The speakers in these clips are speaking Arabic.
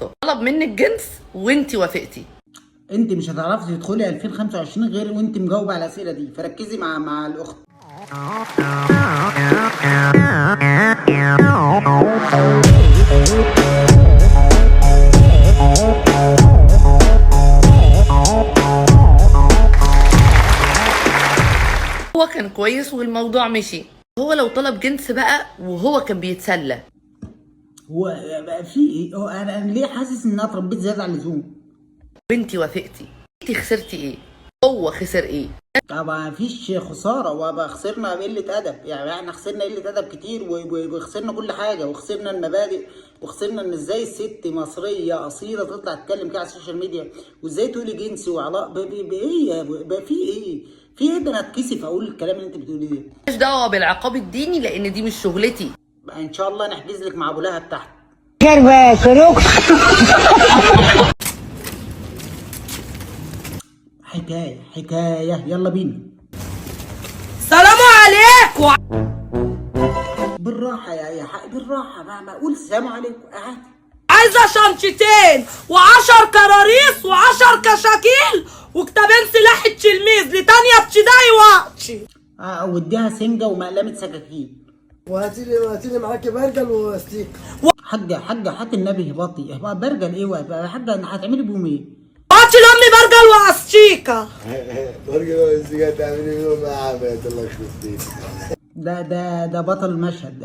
طلب منك جنس وانت وافقتي. انت مش هتعرفي تدخلي 2025 غير وانت مجاوبه على الاسئله دي، فركزي مع الاخت. هو كان كويس والموضوع مشي. هو لو طلب جنس بقى وهو كان بيتسلى، هو بقى في ايه؟ هو انا ليه حاسس ان انا اتربيت زياده عن اللزوم؟ وانت وافقتي، انت خسرتي ايه؟ هو خسر ايه؟ طبعا مفيش خساره، وبقى خسرنا قله ادب، يعني احنا خسرنا قله ادب كتير وخسرنا كل حاجه، وخسرنا المبادئ، وخسرنا ان ازاي الست مصريه اصيله تطلع تتكلم كده على السوشيال ميديا، وازاي تقولي جنسي وعلاء بايه؟ بقى في ايه؟ في ايه ده؟ انا اتكسف اقول الكلام اللي انت بتقوليه ده. مش دعوه بالعقاب الديني لان دي مش شغلتي. بقى ان شاء الله نحجز لك مع ابو لهب تحت. حكايه يلا بينا. سلام عليكم. بالراحه يا حق، بالراحه، ما اقول السلام عليكم عادي. عايزه شنطتين و10 كراريس و10 كشاكيل وكتابين سلاح التلميذ لتانية ابتدائي وقتي. وديها سنجه ومقلمه سكاكين. وهاتيلي معاكي برجل وستيك. حاجه حق النبي بطي برجل ايه يا حاجه؟ هتعملي بيهم ايه؟ هاتي لامي برجل واستيكه. برجل وستيك هتعملي بيهم ايه يا عماد؟ الله يخليك. ده بطل المشهد،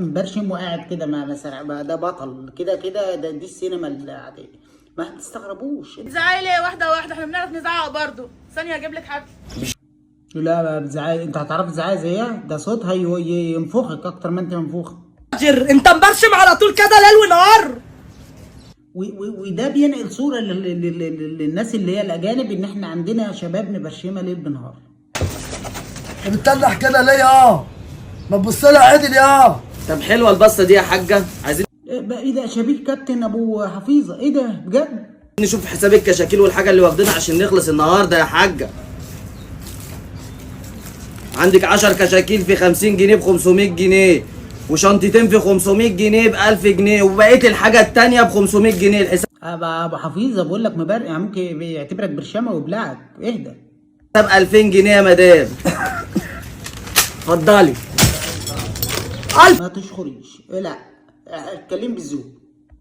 مبرشم وقاعد كده مثلا، ده بطل كده دي السينما العاديه، ما تستغربوش. زعلي واحده واحده، احنا بنعرف نزعق برضه. ثانيه اجيب لك حد. لا ما بتزعقي، انت هتعرفي تزعقي زيها؟ ده صوتها ينفخك اكتر ما انت منفوخه. انت مبرشم على طول كده ليل ونهار. وده بينقل صوره للناس اللي هي الاجانب ان احنا عندنا شباب مبرشمه ليل بنهار. بتتنح كده ليه ما تبص لها عدل طب حلوه البصه دي يا حاجه، عايزين ايه ده؟ شبيه كابتن ابو حفيظه، ايه ده بجد؟ نشوف حساب الكشاكيل والحاجه اللي واخدينها عشان نخلص النهارده يا حاجه. عندك 10 كشاكيل في 50 جنيه ب 500 جنيه، وشنطتين في 500 جنيه ب 1000 جنيه، وبقيه الحاجه التانيه ب 500 جنيه. الحساب ابو حفيظه بقول لك يعني ممكن يعتبرك برشامه وبلعك، اهدى. حساب 2000 جنيه يا مدام. اتفضلي. ما تشخريش، لا اتكلم بالذوق.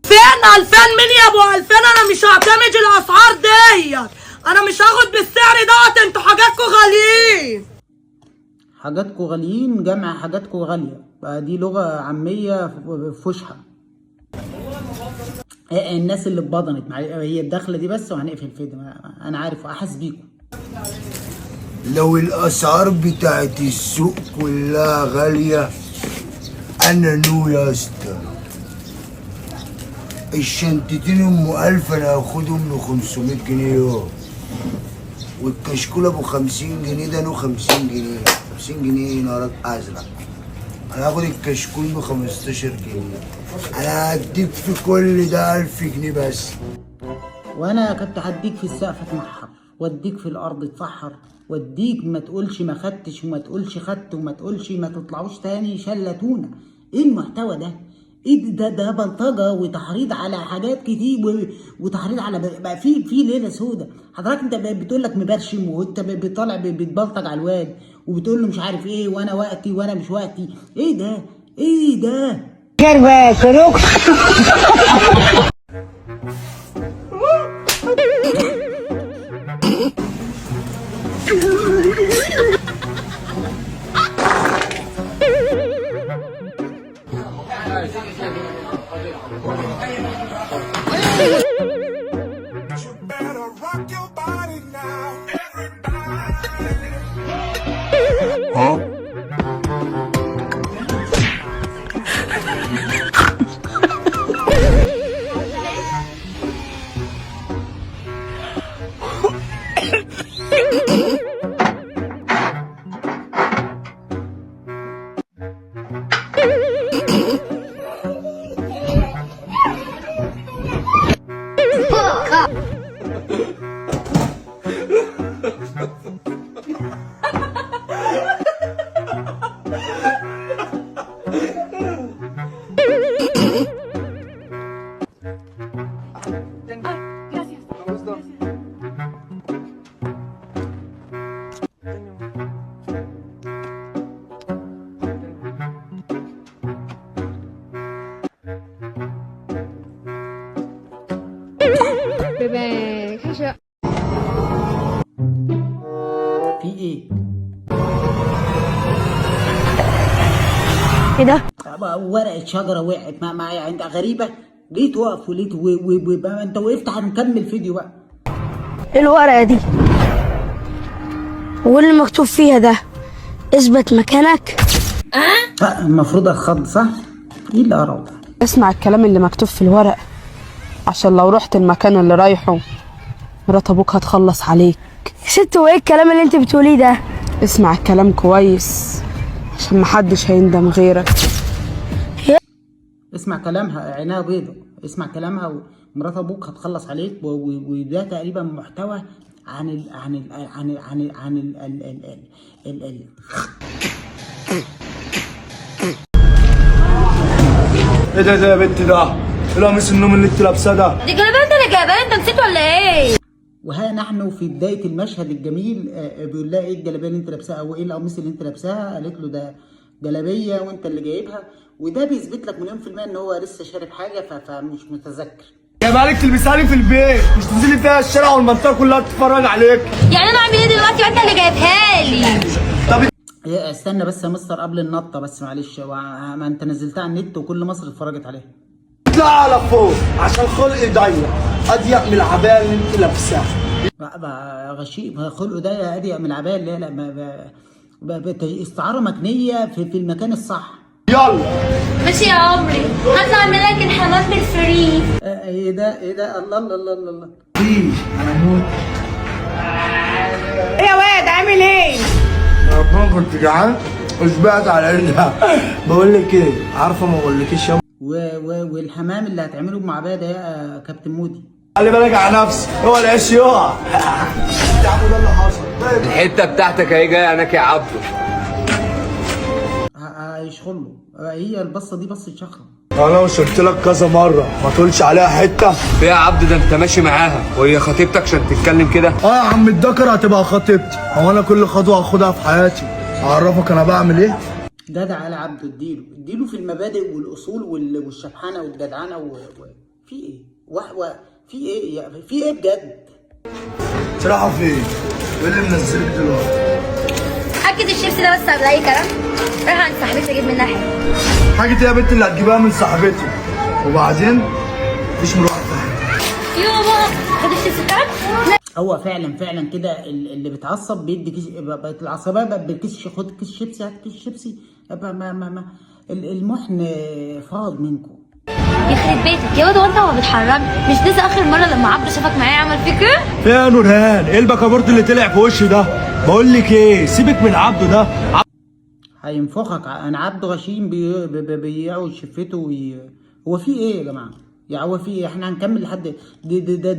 فين 2000 مين يا ابو 2000؟ انا مش هعتمد الاسعار ديت، انا مش هاخد بالسعر دوت، انتوا حاجاتكم غاليين. حاجاتكم غاليين؟ جمع حاجاتكم غاليه دي لغه عاميه فشحه. الناس اللي اتبضنت هي الدخله دي بس، وهنقفل فيديو. انا عارف واحس بيكم. لو الاسعار بتاعت السوق كلها غاليه انا نو يا اسطى. الشنطتين ام 1000 انا هاخدهم ب 500 جنيه والكشكول ابو 50 جنيه ده نو 50 جنيه. 50 جنيه نارك ازرق. انا هاخد الكشكول ب 15 جنيه. انا هديك في كل ده 1000 جنيه بس. وانا كنت هديك في السقف اتمحر، واديك في الارض اتفحر، واديك ما تقولش ما خدتش، وما تقولش خدت، وما تقولش ما تطلعوش تاني شلتونا. ايه المحتوى ده؟ ايه ده بلطجه وتحريض على حاجات كتير، وتحريض على بقى في ليله سودة. حضرتك انت بتقول لك مبرشم، وانت بتطلع بتبلطج على الواد، وبتقول له مش عارف ايه، وانا وقتي وانا مش وقتي. ايه ده؟ ايه ده؟ 贝贝开始。 في ايه؟ ايه ده؟ ورقة شجرة وقعت ما يعني غريبة. ليه توقف وليه انت وقفت هنكمل فيديو بقى. ايه الورقة دي؟ واللي مكتوب فيها ده اثبت مكانك. المفروض اتخض صح؟ ايه اللي قرا ده؟ اسمع الكلام اللي مكتوب في الورق، عشان لو رحت المكان اللي رايحه مرات ابوك هتخلص عليك. يا ست وايه الكلام اللي انت بتقوليه ده؟ اسمع الكلام كويس عشان محدش هيندم غيرك. اسمع كلامها، عينها بيضة. اسمع كلامها ومرات ابوك هتخلص عليك وده تقريبا محتوى عن ال عن ال عن ال عن ال عن ال ال ال ال ال ايه ده يا بنت ده؟ ايه قميص النوم اللي انت لابساه ده؟ دي جلابيه انت اللي جايباها، انت نسيت ولا ايه؟ وها نحن في بداية المشهد الجميل. بيقول لها ايه الجلابية اللي انت لابساها او ايه القميص اللي انت لابساها؟ قالت له ده جلابية وانت اللي جايبها. وده بيثبت لك مليون في المية ان هو لسه شارب حاجة فمش متذكر. جايبها لك تلبسها لي في البيت، مش تنزلي فيها الشارع والمنطقة كلها تتفرج عليك. يعني انا اعمل ايه دلوقتي وانت اللي جايبها لي؟ طب استنى بس يا مستر قبل النطة بس معلش. ما انت نزلتها على النت وكل مصر اتفرجت عليها. اطلع على فوق عشان خلقي ضيق، اضيق من العباية اللي انت لابساها. بقى غشيم خلقه ده اضيق من العباية اللي لا استعارة مكنية في المكان الصح. يلا ماشي يا عمري، هطلع اعمل لك الحمام بالفري. ايه ده الله الله الله الله الله. ايه يا واد عامل ايه؟ انا كنت جعان وشبعت على عينها. بقول لك ايه، عارفه ما اقولكيش يا والحمام اللي هتعمله مع عباية ده يا كابتن مودي. خلي بالك على نفسك، هو العيش يقع. يا عم ده اللي حصل. الحته بتاعتك اهي جايه هناك يا عبده. هيشخل له. هي البصه دي بصه شخره. انا مش قلت لك كذا مره ما تقولش عليها حته؟ ايه يا عبده ده انت ماشي معاها وهي خطيبتك عشان تتكلم كده؟ اه يا عم الدكر هتبقى خطيبتي. هو انا كل خطوه هاخدها في حياتي اعرفك انا بعمل ايه؟ جدع على عبده. اديله في المبادئ والاصول والشبحانه والجدعنه في ايه؟ في ايه في ايه بجد؟ تروحوا فين؟ ايه اللي منزلك دلوقتي؟ اكد الشيبسي ده بس قبل اي كلام. رايحه عند صاحبتي اجيب منها حاجه. حاجة ايه يا بنت اللي هتجيبها من صاحبتي؟ وبعدين مفيش مروحة تاني. يابا خد الشيبسي بتاعك. هو فعلا كده اللي بيتعصب بيدي كيس. بقت العصبيه بقت بالكيس. خد كيس شيبسي، هات كيس شيبسي. ما المحن فاض منكم. يخرب بيتك يا واد، وانت ما بتحرمني. مش ده اخر مره لما عبده شافك معايا عمل فيك ايه؟ فيها يا نورهان؟ ايه البكابورت اللي طلع في وشي ده؟ بقول لك ايه، سيبك من عبده ده. هينفخك. انا عبده غشيم بيعوج شفته هو في ايه يا جماعه؟ يعني هو في ايه؟ احنا هنكمل لحد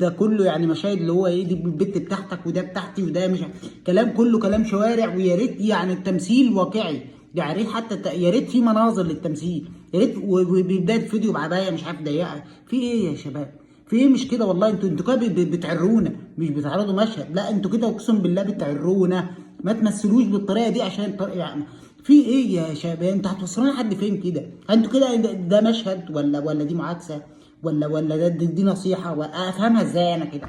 ده كله يعني مشاهد اللي هو ايه؟ دي البت بتاعتك وده بتاعتي وده مش كلام، كله كلام شوارع. ويا ريت يعني التمثيل واقعي. يا ريت حتى يا ريت في مناظر للتمثيل. يا ريت وبدايه الفيديو بعبايه مش عارف ضيقه. في ايه يا شباب؟ في ايه؟ مش كده والله. انتوا كده بتعرونا، مش بتعرضوا مشهد. لا انتوا كده اقسم بالله بتعرونا. ما تمثلوش بالطريقه دي عشان يعني في ايه يا شباب؟ انتوا هتوصلونا لحد فين كده؟ انتوا كده ده مشهد ولا دي معاكسه ولا دي نصيحه؟ افهمها ازاي انا كده؟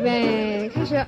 备开始。